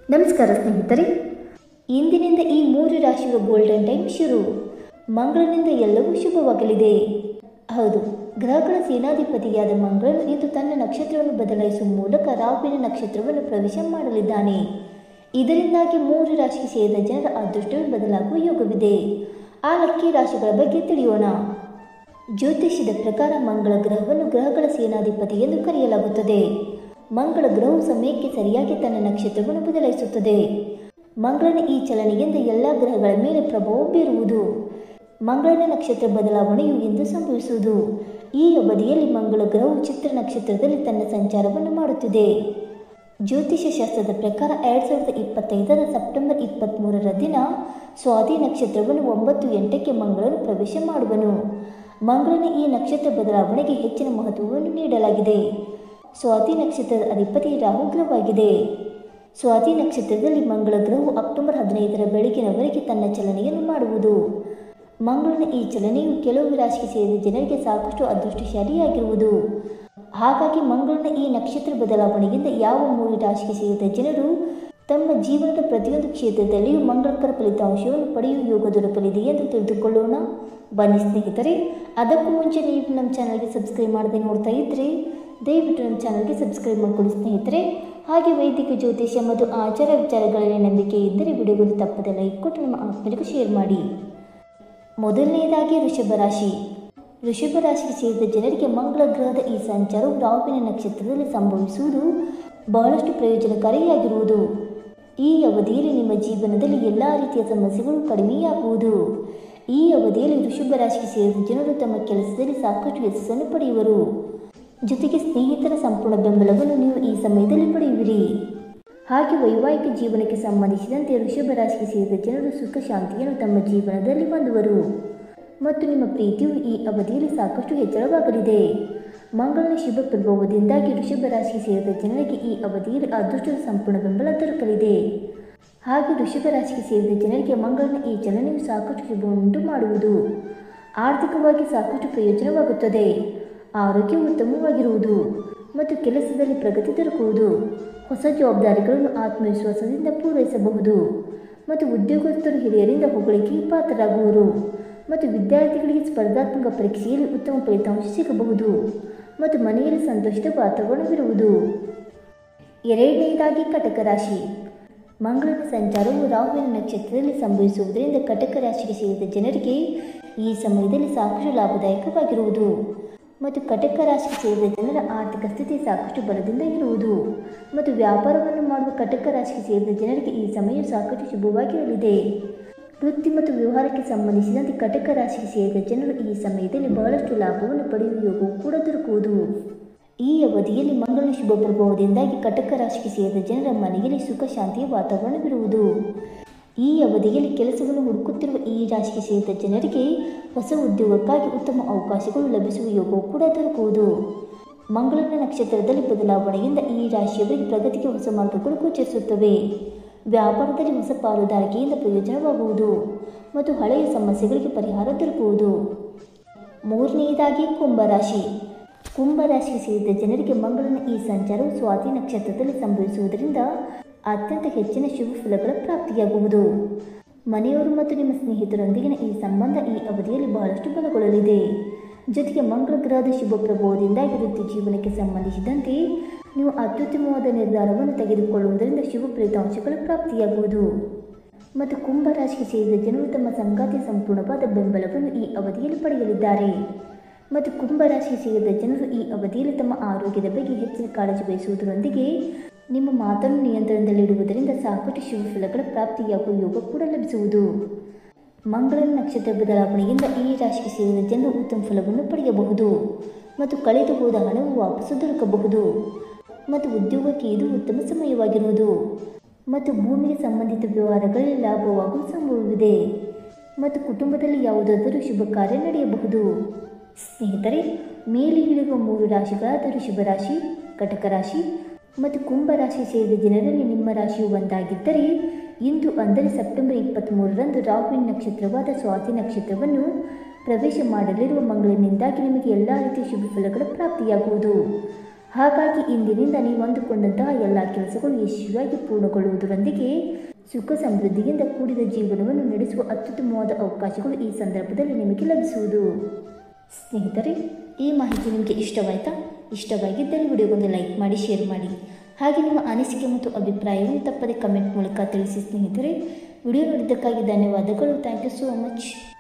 ನಮಸ್ಕಾರ ಸ್ನೇಹಿತರೆ, ಇಂದಿನಿಂದ ಈ 3 ರಾಶಿಗಳ ಗೋಲ್ಡನ್ ಟೈಮ್ ಶುರು. ಮಂಗಳನಿಂದ ಎಲ್ಲವೂ ಶುಭವಾಗಲಿದೆ. ಹೌದು, ಗ್ರಹಗಳ ಸೇನಾಧಿಪತಿಯಾದ ಮಂಗಳನು ಇಂದು ತನ್ನ ನಕ್ಷತ್ರವನ್ನು ಬದಲಾಯಿಸುವ ಮೂಲಕ ರಾಹುವಿನ ನಕ್ಷತ್ರವನ್ನು ಪ್ರವೇಶ ಮಾಡಲಿದ್ದಾನೆ. ಇದರಿಂದಾಗಿ 3 ರಾಶಿಗೆ ಸೇರಿದ ಜನರ ಅದೃಷ್ಟವೂ ಬದಲಾಗುವ ಯೋಗವಿದೆ. ಆ ಲಕ್ಕಿ ರಾಶಿಗಳ ಬಗ್ಗೆ ತಿಳಿಯೋಣ. ಜ್ಯೋತಿಷ್ಯದ ಪ್ರಕಾರ ಮಂಗಳ ಗ್ರಹವನ್ನು ಗ್ರಹಗಳ ಸೇನಾಧಿಪತಿ ಎಂದು ಕರೆಯಲಾಗುತ್ತದೆ. ಮಂಗಳ ಗ್ರಹವು ಸಮಯಕ್ಕೆ ಸರಿಯಾಗಿ ತನ್ನ ನಕ್ಷತ್ರವನ್ನು ಬದಲಾಯಿಸುತ್ತದೆ. ಮಂಗಳನ ಈ ಚಲನೆಯಿಂದ ಎಲ್ಲ ಗ್ರಹಗಳ ಮೇಲೆ ಪ್ರಭಾವ ಬೀರುವುದು. ಮಂಗಳನ ನಕ್ಷತ್ರ ಬದಲಾವಣೆಯು ಎಂದು ಸಂಭವಿಸುವುದು. ಈ ಅವಧಿಯಲ್ಲಿ ಮಂಗಳ ಗ್ರಹವು ಚಿತ್ರ ನಕ್ಷತ್ರದಲ್ಲಿ ತನ್ನ ಸಂಚಾರವನ್ನು ಮಾಡುತ್ತಿದೆ. ಜ್ಯೋತಿಷ್ಯ ಶಾಸ್ತ್ರದ ಪ್ರಕಾರ 2025ರ ಸೆಪ್ಟೆಂಬರ್ 23ರ ದಿನ ಸ್ವಾತಿ ನಕ್ಷತ್ರವನ್ನು 9:08ಕ್ಕೆ ಮಂಗಳನು ಪ್ರವೇಶ ಮಾಡುವನು. ಮಂಗಳನ ಈ ನಕ್ಷತ್ರ ಬದಲಾವಣೆಗೆ ಹೆಚ್ಚಿನ ಮಹತ್ವವನ್ನು ನೀಡಲಾಗಿದೆ. ಸ್ವಾತಿ ನಕ್ಷತ್ರದ ಅಧಿಪತಿ ರಾಹು ಗ್ರಹವಾಗಿದೆ. ಸ್ವಾತಿ ನಕ್ಷತ್ರದಲ್ಲಿ ಮಂಗಳ ಗ್ರಹವು ಅಕ್ಟೋಬರ್ 15ರ ಬೆಳಗಿನವರೆಗೆ ತನ್ನ ಚಲನೆಯನ್ನು ಮಾಡುವುದು. ಮಂಗಳನ ಈ ಚಲನೆಯು ಕೆಲವು ರಾಶಿಗೆ ಸೇರಿದ ಜನರಿಗೆ ಸಾಕಷ್ಟು ಅದೃಷ್ಟಶಾಲಿಯಾಗಿರುವುದು. ಹಾಗಾಗಿ ಮಂಗಳನ ಈ ನಕ್ಷತ್ರ ಬದಲಾವಣೆಯಿಂದ ಯಾವ 3 ರಾಶಿಗೆ ಸೇರಿದ ಜನರು ತಮ್ಮ ಜೀವನದ ಪ್ರತಿಯೊಂದು ಕ್ಷೇತ್ರದಲ್ಲಿಯೂ ಮಂಗಳಕರ ಫಲಿತಾಂಶವನ್ನು ಪಡೆಯುವ ಯೋಗ ದೊರಕಲಿದೆ ಎಂದು ತಿಳಿದುಕೊಳ್ಳೋಣ. ಬನ್ನಿ ಸ್ನೇಹಿತರೆ, ಅದಕ್ಕೂ ಮುಂಚೆ ನೀವು ನಮ್ಮ ಚಾನಲ್ಗೆ ಸಬ್ಸ್ಕ್ರೈಬ್ ಮಾಡದೆ ನೋಡ್ತಾ ಇದ್ದರೆ ದಯವಿಟ್ಟು ನಮ್ಮ ಚಾನಲ್ಗೆ ಸಬ್ಸ್ಕ್ರೈಬ್ ಮಾಡಿಕೊಳ್ಳಿ ಸ್ನೇಹಿತರೆ. ಹಾಗೆ ವೈದಿಕ ಜ್ಯೋತಿಷ್ಯ ಮತ್ತು ಆಚಾರ ವಿಚಾರಗಳಲ್ಲಿ ನಂಬಿಕೆ ಇದ್ದರೆ ವಿಡಿಯೋಗಳು ತಪ್ಪದೆ ಲೈಕ್ ಕೊಟ್ಟು ನಿಮ್ಮ ಆತ್ಮೀಯರಿಗೆ ಶೇರ್ ಮಾಡಿ. ಮೊದಲನೆಯದಾಗಿ ವೃಷಭ ರಾಶಿ. ವೃಷಭ ರಾಶಿಗೆ ಸೇರಿದ ಜನರಿಗೆ ಮಂಗಳ ಗ್ರಹದ ಈ ಸಂಚಾರವು ರಾಹುವಿನ ನಕ್ಷತ್ರದಲ್ಲಿ ಸಂಭವಿಸುವುದು ಬಹಳಷ್ಟು ಪ್ರಯೋಜನಕಾರಿಯಾಗಿರುವುದು. ಈ ಅವಧಿಯಲ್ಲಿ ನಿಮ್ಮ ಜೀವನದಲ್ಲಿ ಎಲ್ಲ ರೀತಿಯ ಸಮಸ್ಯೆಗಳು ಕಡಿಮೆಯಾಗುವುದು. ಈ ಅವಧಿಯಲ್ಲಿ ವೃಷಭ ರಾಶಿಗೆ ಸೇರಿದ ಜನರು ತಮ್ಮ ಕೆಲಸದಲ್ಲಿ ಸಾಕಷ್ಟು ಯಶಸ್ಸನ್ನು ಪಡೆಯುವರು. ಜೊತೆಗೆ ಸ್ನೇಹಿತರ ಸಂಪೂರ್ಣ ಬೆಂಬಲವನ್ನು ನೀವು ಈ ಸಮಯದಲ್ಲಿ ಪಡೆಯುವಿರಿ. ಹಾಗೆ ವೈವಾಹಿಕ ಜೀವನಕ್ಕೆ ಸಂಬಂಧಿಸಿದಂತೆ ವೃಷಭ ರಾಶಿಗೆ ಸೇರಿದ ಜನರು ಸುಖ ಶಾಂತಿಯನ್ನು ತಮ್ಮ ಜೀವನದಲ್ಲಿ ಹೊಂದುವರು ಮತ್ತು ನಿಮ್ಮ ಪ್ರೀತಿಯು ಈ ಅವಧಿಯಲ್ಲಿ ಸಾಕಷ್ಟು ಹೆಚ್ಚಳವಾಗಲಿದೆ. ಮಂಗಳನ ಶುಭ ಪ್ರಭಾವದಿಂದಾಗಿ ವೃಷಭ ರಾಶಿಗೆ ಸೇರಿದ ಜನರಿಗೆ ಈ ಅವಧಿಯಲ್ಲಿ ಅದೃಷ್ಟದ ಸಂಪೂರ್ಣ ಬೆಂಬಲ ದೊರಕಲಿದೆ. ಹಾಗೆ ವೃಷಭ ರಾಶಿಗೆ ಸೇರಿದ ಜನರಿಗೆ ಮಂಗಳನ ಈ ಚಲನೆಯು ಸಾಕಷ್ಟು ಶುಭವನ್ನುಂಟು ಮಾಡುವುದು. ಆರ್ಥಿಕವಾಗಿ ಸಾಕಷ್ಟು ಪ್ರಯೋಜನವಾಗುತ್ತದೆ. ಆರೋಗ್ಯ ಉತ್ತಮವಾಗಿರುವುದು ಮತ್ತು ಕೆಲಸದಲ್ಲಿ ಪ್ರಗತಿ ದೊರಕುವುದು. ಹೊಸ ಜವಾಬ್ದಾರಿಗಳನ್ನು ಆತ್ಮವಿಶ್ವಾಸದಿಂದ ಪೂರೈಸಬಹುದು ಮತ್ತು ಉದ್ಯೋಗಸ್ಥರು ಹಿರಿಯರಿಂದ ಹೊಗಳಿಕೆಗೆ ಪಾತ್ರರಾಗುವರು ಮತ್ತು ವಿದ್ಯಾರ್ಥಿಗಳಿಗೆ ಸ್ಪರ್ಧಾತ್ಮಕ ಪರೀಕ್ಷೆಯಲ್ಲಿ ಉತ್ತಮ ಫಲಿತಾಂಶ ಸಿಗಬಹುದು ಮತ್ತು ಮನೆಯಲ್ಲಿ ಸಂತೋಷದ ವಾತಾವರಣವಿರುವುದು. ಎರಡನೆಯದಾಗಿ ಕಟಕ ರಾಶಿ. ಮಂಗಳನ ಸಂಚಾರವು ರಾಹುವಿನ ನಕ್ಷತ್ರದಲ್ಲಿ ಸಂಭವಿಸುವುದರಿಂದ ಕಟಕ ರಾಶಿಗೆ ಸೇರಿದ ಜನರಿಗೆ ಈ ಸಮಯದಲ್ಲಿ ಸಾಕಷ್ಟು ಲಾಭದಾಯಕವಾಗಿರುವುದು ಮತ್ತು ಕಟಕ ರಾಶಿಗೆ ಸೇರಿದ ಜನರ ಆರ್ಥಿಕ ಸ್ಥಿತಿ ಸಾಕಷ್ಟು ಬಲದಿಂದ ಇರುವುದು ಮತ್ತು ವ್ಯಾಪಾರವನ್ನು ಮಾಡುವ ಕಟಕ ರಾಶಿಗೆ ಸೇರಿದ ಜನರಿಗೆ ಈ ಸಮಯ ಸಾಕಷ್ಟು ಶುಭವಾಗಿರಲಿದೆ. ವೃತ್ತಿ ಮತ್ತು ವ್ಯವಹಾರಕ್ಕೆ ಸಂಬಂಧಿಸಿದಂತೆ ಕಟಕ ರಾಶಿಗೆ ಸೇರಿದ ಜನರು ಈ ಸಮಯದಲ್ಲಿ ಬಹಳಷ್ಟು ಲಾಭವನ್ನು ಪಡೆಯುವ ಯೋಗವು ಕೂಡ ದೊರಕುವುದು. ಈ ಅವಧಿಯಲ್ಲಿ ಮಂಗಳನ ಶುಭ ಪ್ರಭಾವದಿಂದಾಗಿ ಕಟಕ ರಾಶಿಗೆ ಸೇರಿದ ಜನರ ಮನೆಯಲ್ಲಿ ಸುಖ ಶಾಂತಿಯ ವಾತಾವರಣವಿರುವುದು. ಈ ಅವಧಿಯಲ್ಲಿ ಕೆಲಸವನ್ನು ಹುಡುಕುತ್ತಿರುವ ಈ ರಾಶಿಗೆ ಸೇರಿದ ಜನರಿಗೆ ಹೊಸ ಉದ್ಯೋಗಕ್ಕಾಗಿ ಉತ್ತಮ ಅವಕಾಶಗಳು ಲಭಿಸುವ ಯೋಗವು ಕೂಡ ದೊರಕುವುದು. ಮಂಗಳನ ನಕ್ಷತ್ರದಲ್ಲಿ ಬದಲಾವಣೆಯಿಂದ ಈ ರಾಶಿಯವರಿಗೆ ಪ್ರಗತಿಗೆ ಹೊಸ ಮಾರ್ಗಗಳು ಗೋಚರಿಸುತ್ತವೆ. ವ್ಯಾಪಾರದಲ್ಲಿ ಹೊಸ ಪಾಲುದಾರಿಕೆಯಿಂದ ಪ್ರಯೋಜನವಾಗುವುದು ಮತ್ತು ಹಳೆಯ ಸಮಸ್ಯೆಗಳಿಗೆ ಪರಿಹಾರ ದೊರಕುವುದು. ಮೂರನೆಯದಾಗಿ ಕುಂಭರಾಶಿ. ಕುಂಭರಾಶಿಗೆ ಸೇರಿದ ಜನರಿಗೆ ಮಂಗಳನ ಈ ಸಂಚಾರವು ಸ್ವಾತಿ ನಕ್ಷತ್ರದಲ್ಲಿ ಸಂಭವಿಸುವುದರಿಂದ ಅತ್ಯಂತ ಹೆಚ್ಚಿನ ಶುಭ ಫಲಗಳ ಪ್ರಾಪ್ತಿಯಾಗುವುದು. ಮನೆಯವರು ಮತ್ತು ನಿಮ್ಮ ಸ್ನೇಹಿತರೊಂದಿಗಿನ ಈ ಸಂಬಂಧ ಈ ಅವಧಿಯಲ್ಲಿ ಬಹಳಷ್ಟು ಬಲಗೊಳ್ಳಲಿದೆ. ಜೊತೆಗೆ ಮಂಗಳ ಗ್ರಹದ ಶುಭ ಪ್ರಭಾವದಿಂದಾಗಿ ವೃತ್ತಿ ಜೀವನಕ್ಕೆ ಸಂಬಂಧಿಸಿದಂತೆ ನೀವು ಅತ್ಯುತ್ತಮವಾದ ನಿರ್ಧಾರವನ್ನು ತೆಗೆದುಕೊಳ್ಳುವುದರಿಂದ ಶುಭ ಫಲಿತಾಂಶಗಳ ಪ್ರಾಪ್ತಿಯಾಗುವುದು ಮತ್ತು ಕುಂಭರಾಶಿಗೆ ಸೇರಿದ ಜನರು ತಮ್ಮ ಸಂಗಾತಿಯ ಸಂಪೂರ್ಣವಾದ ಬೆಂಬಲವನ್ನು ಈ ಅವಧಿಯಲ್ಲಿ ಪಡೆಯಲಿದ್ದಾರೆ ಮತ್ತು ಕುಂಭರಾಶಿಗೆ ಸೇರಿದ ಜನರು ಈ ಅವಧಿಯಲ್ಲಿ ತಮ್ಮ ಆರೋಗ್ಯದ ಬಗ್ಗೆ ಹೆಚ್ಚಿನ ಕಾಳಜಿ ವಹಿಸುವುದರೊಂದಿಗೆ ನಿಮ್ಮ ಮಾತನ್ನು ನಿಯಂತ್ರಣದಲ್ಲಿಡುವುದರಿಂದ ಸಾಕಷ್ಟು ಶುಭ ಫಲಗಳ ಪ್ರಾಪ್ತಿಯಾಗುವ ಯೋಗ ಕೂಡ ಲಭಿಸುವುದು. ಮಂಗಳನ ನಕ್ಷತ್ರ ಬದಲಾವಣೆಯಿಂದ ಈ ರಾಶಿಗೆ ಸೇರಿದ ಜನರು ಉತ್ತಮ ಫಲವನ್ನು ಪಡೆಯಬಹುದು ಮತ್ತು ಕಳೆದು ಹೋದ ಹಣವು ವಾಪಸ್ಸು ದೊರಕಬಹುದು ಮತ್ತು ಉದ್ಯೋಗಕ್ಕೆ ಇದು ಉತ್ತಮ ಸಮಯವಾಗಿರುವುದು ಮತ್ತು ಭೂಮಿಗೆ ಸಂಬಂಧಿತ ವ್ಯವಹಾರಗಳಲ್ಲಿ ಲಾಭವಾಗುವ ಸಂಭವವಿದೆ ಮತ್ತು ಕುಟುಂಬದಲ್ಲಿ ಯಾವುದಾದರೂ ಶುಭ ಕಾರ್ಯ ನಡೆಯಬಹುದು. ಸ್ನೇಹಿತರೆ, ಮೇಲೆ ಹೇಳಿರುವ 3 ರಾಶಿಗಳಾದ ವೃಷಭ ರಾಶಿ, ಕಟಕ ರಾಶಿ ಮತ್ತು ಕುಂಭ ರಾಶಿ ಸೇರಿದ ಜನರಲ್ಲಿ ನಿಮ್ಮ ರಾಶಿಯು ಒಂದಾಗಿದ್ದರೆ ಇಂದು ಅಂದರೆ ಸೆಪ್ಟೆಂಬರ್ 23ರಂದು ರಾಹುವಿನ ನಕ್ಷತ್ರವಾದ ಸ್ವಾತಿ ನಕ್ಷತ್ರವನ್ನು ಪ್ರವೇಶ ಮಾಡಲಿರುವ ಮಂಗಳನಿಂದಾಗಿ ನಿಮಗೆ ಎಲ್ಲ ರೀತಿಯ ಶುಭ ಫಲಗಳ ಪ್ರಾಪ್ತಿಯಾಗುವುದು. ಹಾಗಾಗಿ ಇಂದಿನಿಂದ ನೀವು ಅಂದುಕೊಂಡಂತಹ ಎಲ್ಲ ಕೆಲಸಗಳು ಯಶಸ್ವಿಯಾಗಿ ಪೂರ್ಣಗೊಳ್ಳುವುದರೊಂದಿಗೆ ಸುಖ ಸಮೃದ್ಧಿಯಿಂದ ಕೂಡಿದ ಜೀವನವನ್ನು ನಡೆಸುವ ಅತ್ಯುತ್ತಮವಾದ ಅವಕಾಶಗಳು ಈ ಸಂದರ್ಭದಲ್ಲಿ ನಿಮಗೆ ಲಭಿಸುವುದು. ಸ್ನೇಹಿತರೆ, ಈ ಮಾಹಿತಿ ನಿಮಗೆ ಇಷ್ಟವಾಯಿತಾ? ಇಷ್ಟವಾಗಿದ್ದರೆ ವಿಡಿಯೋಗೊಂದು ಲೈಕ್ ಮಾಡಿ, ಶೇರ್ ಮಾಡಿ. ಹಾಗೆ ನಿಮ್ಮ ಅನಿಸಿಕೆ ಮತ್ತು ಅಭಿಪ್ರಾಯವನ್ನು ತಪ್ಪದೆ ಕಮೆಂಟ್ ಮೂಲಕ ತಿಳಿಸಿ. ಸ್ನೇಹಿತರೆ, ವಿಡಿಯೋ ನೋಡಿದ್ದಕ್ಕಾಗಿ ಧನ್ಯವಾದಗಳು. Thank you so much.